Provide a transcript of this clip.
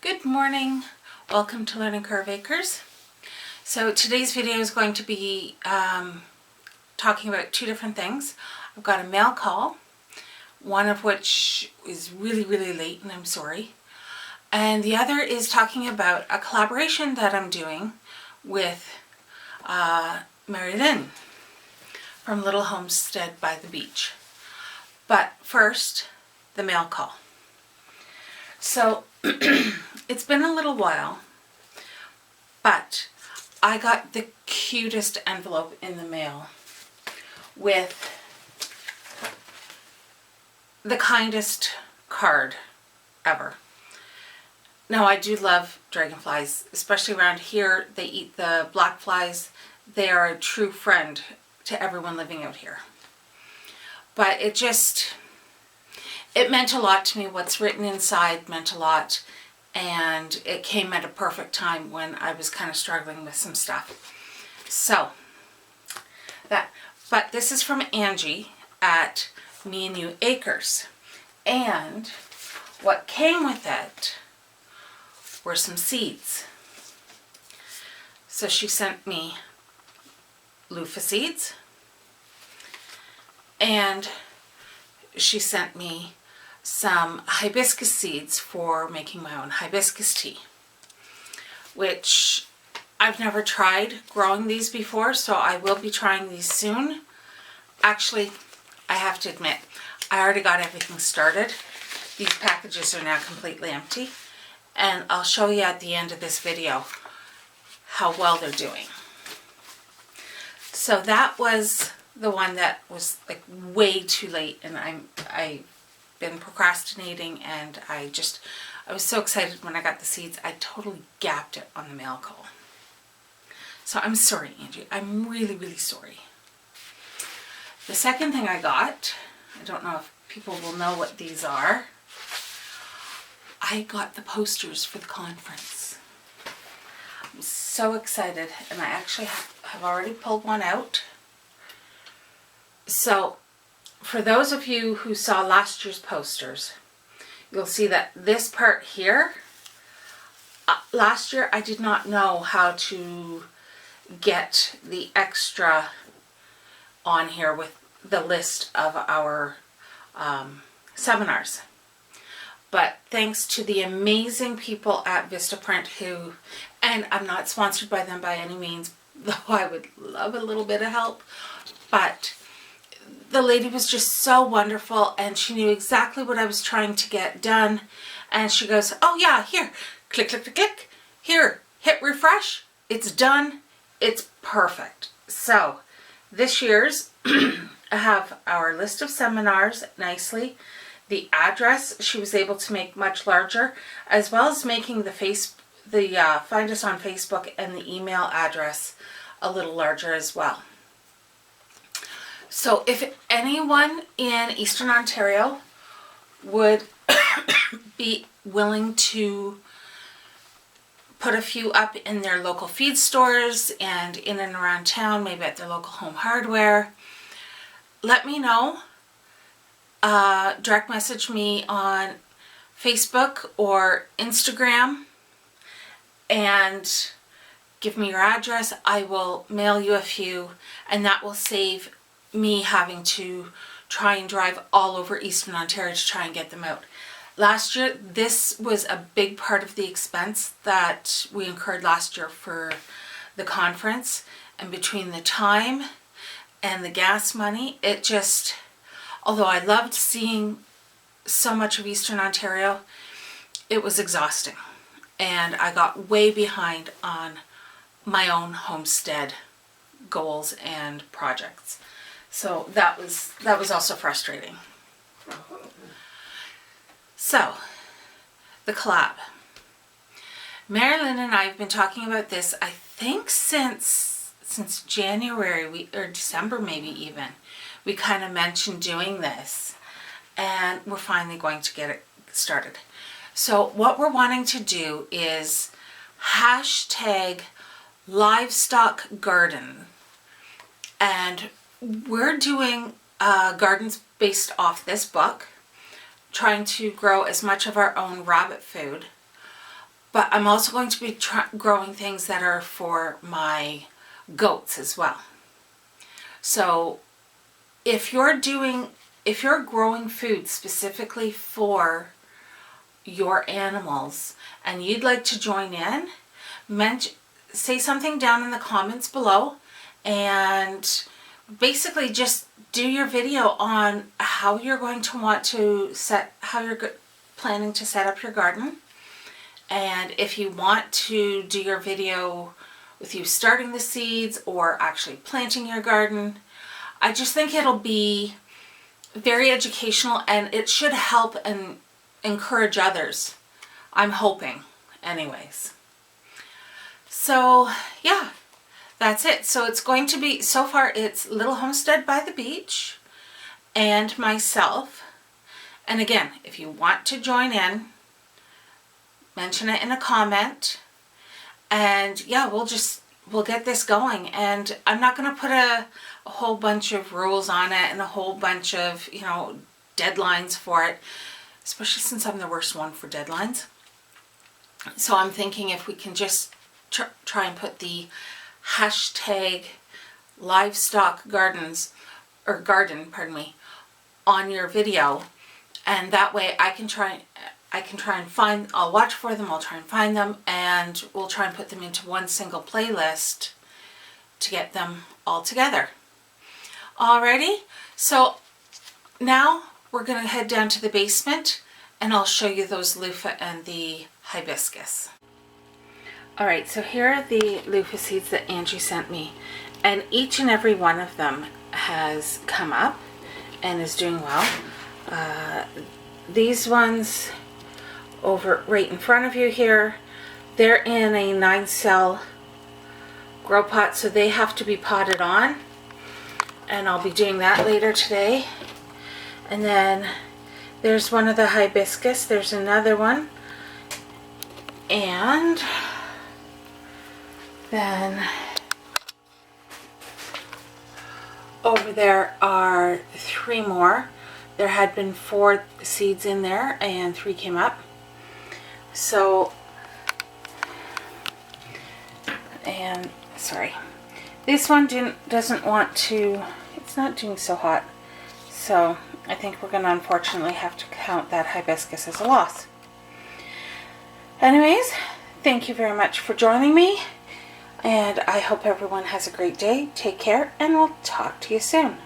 Good morning. Welcome to Learning Curve Acres. So today's video is going to be talking about two different things. I've got a mail call, one of which is really late and I'm sorry. And the other is talking about a collaboration that I'm doing with Mary Lynn from Little Homestead by the Beach. But first, the mail call. So it's been a little while, but I got the cutest envelope in the mail with the kindest card ever. Now, I do love dragonflies, especially around here. They eat the black flies. They are a true friend to everyone living out here. But it meant a lot to me. What's written inside meant a lot, and it came at a perfect time when I was kind of struggling with some stuff. So, but this is from Angie at MiAnU Acres, and what came with it were some seeds. So she sent me loofah seeds, and she sent me some hibiscus seeds for making my own hibiscus tea, which I've never tried growing these before, so I will be trying these soon. Actually, I have to admit, I already got everything started. These packages are now completely empty, and I'll show you at the end of this video how well they're doing. So that was the one that was like way too late, and I've been procrastinating, and I was so excited when I got the seeds. I totally gapped it on the mail call. So I'm sorry, Angie. I'm really sorry. The second thing I got, I don't know if people will know what these are. I got the posters for the conference. I'm so excited, and I actually have already pulled one out. So, for those of you who saw last year's posters, you'll see that this part here, last year I did not know how to get the extra on here with the list of our seminars. But thanks to the amazing people at Vistaprint who, and I'm not sponsored by them by any means, though I would love a little bit of help, but the lady was just so wonderful, and she knew exactly what I was trying to get done. And she goes, oh yeah, here, click, here, hit refresh, it's done, it's perfect. So this year's, I have our list of seminars nicely. The address she was able to make much larger, as well as making the find us on Facebook and the email address a little larger as well. So if anyone in Eastern Ontario would be willing to put a few up in their local feed stores and in and around town, maybe at their local home hardware, let me know. Direct message me on Facebook or Instagram and give me your address. I will mail you a few, and that will save me having to try and drive all over Eastern Ontario to try and get them out. Last year, this was a big part of the expense that we incurred last year for the conference, and between the time and the gas money, it just, although I loved seeing so much of Eastern Ontario, it was exhausting, and I got way behind on my own homestead goals and projects. So that was also frustrating. So, the collab. Mary Lynn and I have been talking about this, I think since January, or December maybe even. We kind of mentioned doing this, and we're finally going to get it started. So what we're wanting to do is hashtag livestockgarden, and we're doing gardens based off this book, trying to grow as much of our own rabbit food But I'm also going to be growing things that are for my goats as well. So if you're growing food specifically for your animals and you'd like to join in, say something down in the comments below, and basically just do your video on how you're going to want to how you're planning to set up your garden. And if you want to do your video with you starting the seeds or actually planting your garden, I just think it'll be very educational, and it should help and encourage others. I'm hoping, anyways. So yeah, that's it. So it's going to be, so far it's Little Homestead by the Beach and myself. And again, if you want to join in, mention it in a comment, and yeah, we'll get this going. And I'm not going to put a whole bunch of rules on it and a whole bunch of, you know, deadlines for it, especially since I'm the worst one for deadlines. So I'm thinking if we can just try and put the hashtag livestock gardens, or garden, pardon me, on your video, and that way I can try and find, I'll watch for them, I'll try and find them, and we'll try and put them into one single playlist to get them all together. Alrighty, so now we're going to head down to the basement and I'll show you those loofah and the hibiscus. Alright, so here are the loofah seeds that Angie sent me, and each and every one of them has come up and is doing well. These ones over right in front of you here, they're in a 9-cell grow pot, so they have to be potted on, and I'll be doing that later today. And then there's one of the hibiscus, there's another one, and then over there are 3 more. There had been 4 seeds in there and 3 came up. So, and sorry, this one doesn't want to, it's not doing so hot. So I think we're going to unfortunately have to count that hibiscus as a loss. Anyways, thank you very much for joining me, and I hope everyone has a great day. Take care, and we'll talk to you soon.